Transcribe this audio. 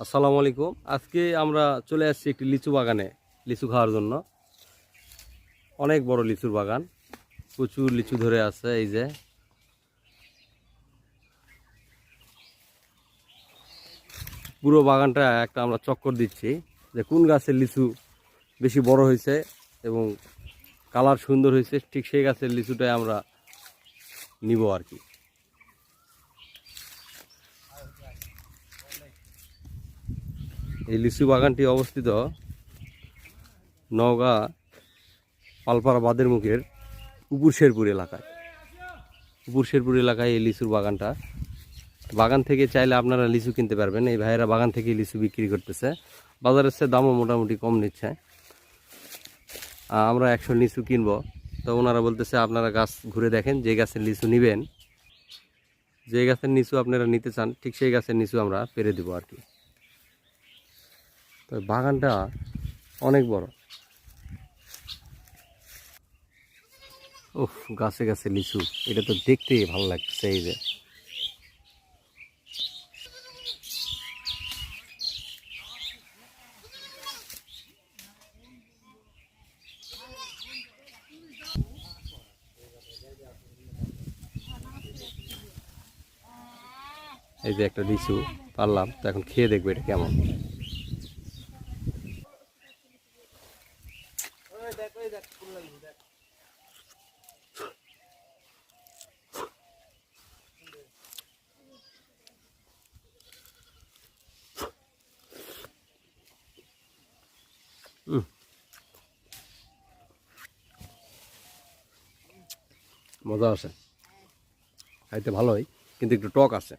আসসালামু আলাইকুম। আজকে আমরা চলে আসছি একটি লিচু বাগানে লিচু খাওয়ার জন্য। অনেক বড় লিচুর বাগান, প্রচুর লিচু ধরে আছে। এই যে পুরো বাগানটা একটা আমরা চক্কর দিচ্ছি যে কোন গাছের লিচু বেশি বড় হয়েছে এবং কালার সুন্দর হয়েছে, ঠিক সেই গাছের লিচুটাই আমরা নিব আর কি। এই লিচু বাগানটি অবস্থিত নওগাঁ পালপাড়া বাঁধের মুখের উপর শেরপুর এলাকায়। উপর শেরপুর এলাকায় এই লিচুর বাগানটা। বাগান থেকে চাইলে আপনারা লিচু কিনতে পারবেন। এই ভাইয়েরা বাগান থেকে লিচু বিক্রি করতেছে, বাজারের চেয়ে দামও মোটামুটি কম নিচ্ছে। আমরা 100 লিচু কিনবো, তো ওনারা বলতেছে আপনারা গাছ ঘুরে দেখেন, যে গাছের লিচু নেবেন, যে গাছের লিচু আপনারা নিতে চান ঠিক সেই গাছের লিচু আমরা পেরে দেবো আর কি। তো বাগানটা অনেক বড়। উফ, গাছে গাছে লিচু, এটা তো দেখতেই ভালো লাগছে। এই যে এই যে একটা লিচু পারলাম, তো এখন খেয়ে দেখবো এটা কেমন। মজা আছে, খাইতে ভালোই, কিন্তু একটু টক আছে।